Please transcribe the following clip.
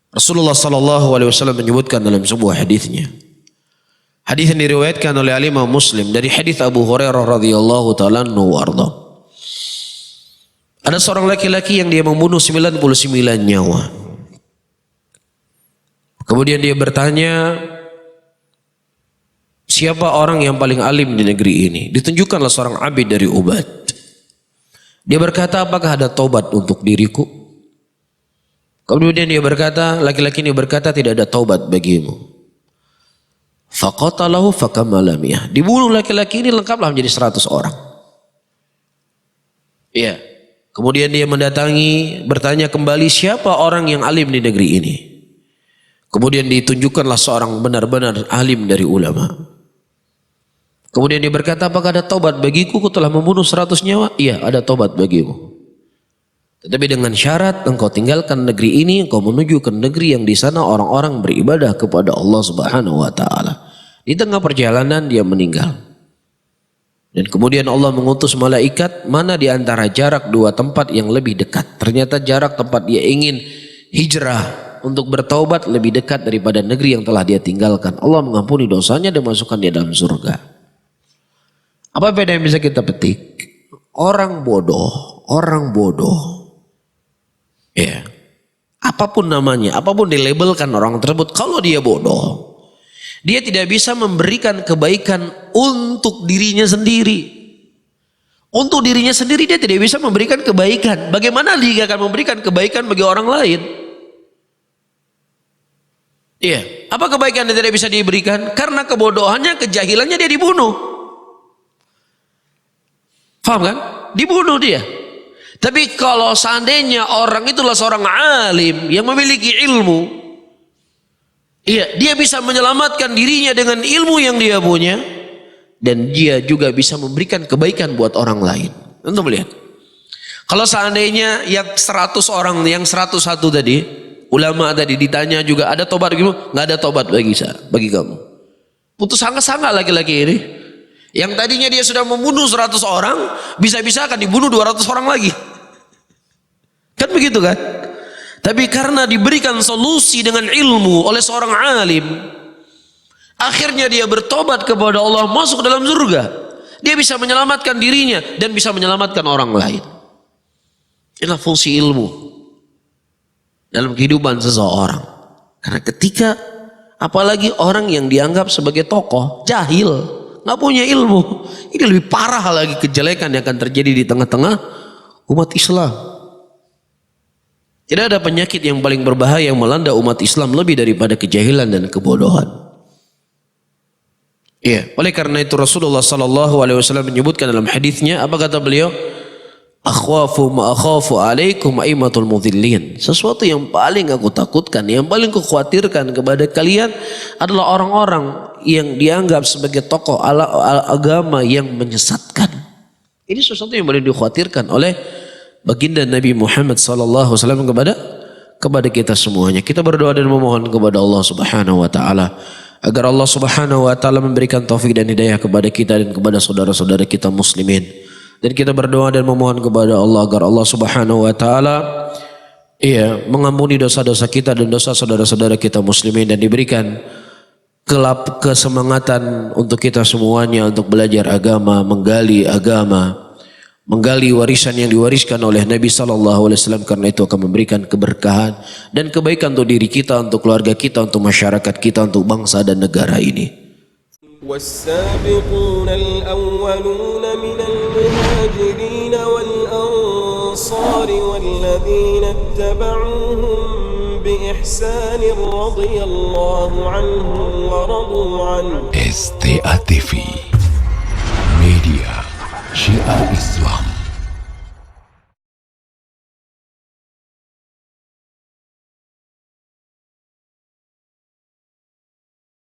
Rasulullah sallallahu alaihi wasallam menyebutkan dalam sebuah hadisnya. Hadis yang diriwayatkan oleh Imam Muslim dari hadis Abu Hurairah radhiyallahu taala anhu warda. Ada seorang laki-laki yang dia membunuh 99 nyawa. Kemudian dia bertanya, siapa orang yang paling alim di negeri ini? Ditunjukkanlah seorang abid dari Ubad. Dia berkata, apakah ada taubat untuk diriku? Kemudian dia berkata, laki-laki ini berkata, tidak ada taubat bagimu. Faqatalahu fakamalamiah. Dibunuh laki-laki ini lengkaplah menjadi 100 orang. Iya. Kemudian dia mendatangi, bertanya kembali, siapa orang yang alim di negeri ini? Kemudian ditunjukkanlah seorang benar-benar alim dari ulama. Kemudian dia berkata, apakah ada taubat bagiku? Aku telah membunuh 100 nyawa. Iya, ada taubat bagimu. Tetapi dengan syarat engkau tinggalkan negeri ini, engkau menuju ke negeri yang di sana orang-orang beribadah kepada Allah Subhanahu wa taala. Di tengah perjalanan dia meninggal. Dan kemudian Allah mengutus malaikat, mana di antara jarak dua tempat yang lebih dekat? Ternyata jarak tempat dia ingin hijrah untuk bertaubat lebih dekat daripada negeri yang telah dia tinggalkan. Allah mengampuni dosanya dan masukkan dia dalam surga. Apa beda yang bisa kita petik? Orang bodoh, ya, apapun namanya, apapun dilabelkan orang tersebut, kalau dia bodoh, dia tidak bisa memberikan kebaikan untuk dirinya sendiri. Untuk dirinya sendiri dia tidak bisa memberikan kebaikan. Bagaimana dia akan memberikan kebaikan bagi orang lain? Iya, apa kebaikan yang tidak bisa diberikan? Karena kebodohannya, kejahilannya dia dibunuh. Paham kan? Dibunuh dia. Tapi kalau seandainya orang itulah seorang alim yang memiliki ilmu, iya, dia bisa menyelamatkan dirinya dengan ilmu yang dia punya, dan dia juga bisa memberikan kebaikan buat orang lain. Untuk melihat, kalau seandainya yang 100 orang, yang 101 tadi, ulama tadi ditanya juga, ada tobat bagimu? Nggak ada tobat bagi kamu. Putus anga-anga laki-laki ini. Yang tadinya dia sudah membunuh 100 orang, bisa-bisa akan dibunuh 200 orang lagi. Kan begitu kan? Tapi karena diberikan solusi dengan ilmu oleh seorang alim, akhirnya dia bertobat kepada Allah, masuk ke dalam surga. Dia bisa menyelamatkan dirinya dan bisa menyelamatkan orang lain. Inilah fungsi ilmu dalam kehidupan seseorang. Karena ketika, apalagi orang yang dianggap sebagai tokoh, jahil, nggak punya ilmu, ini lebih parah lagi kejelekan yang akan terjadi di tengah-tengah umat Islam. Tidak ada penyakit yang paling berbahaya yang melanda umat Islam lebih daripada kejahilan dan kebodohan. Iya, oleh karena itu Rasulullah sallallahu alaihi wasallam menyebutkan dalam hadisnya, apa kata beliau? Akhwafu ma akhafu alaikum aimatul mudhillin. Sesuatu yang paling aku takutkan, yang paling aku khawatirkan kepada kalian adalah orang-orang yang dianggap sebagai tokoh agama yang menyesatkan. Ini sesuatu yang paling dikhawatirkan oleh baginda Nabi Muhammad sallallahu alaihi wasallam kepada kita semuanya. Kita berdoa dan memohon kepada Allah Subhanahu wa taala agar Allah Subhanahu wa taala memberikan taufik dan hidayah kepada kita dan kepada saudara-saudara kita muslimin. Dan kita berdoa dan memohon kepada Allah agar Allah Subhanahu wa taala mengampuni dosa-dosa kita dan dosa saudara-saudara kita muslimin, dan diberikan kesemangatan untuk kita semuanya untuk belajar agama, menggali warisan yang diwariskan oleh Nabi sallallahu alaihi wasallam, karena itu akan memberikan keberkahan dan kebaikan untuk diri kita, untuk keluarga kita, untuk masyarakat kita, untuk bangsa dan negara ini. والسابقون الأولون من المهاجرين والأنصار والذين اتبعوهم بإحسان رضي الله عنهم ورضوا عنه. STA TV Media Syiar Islam.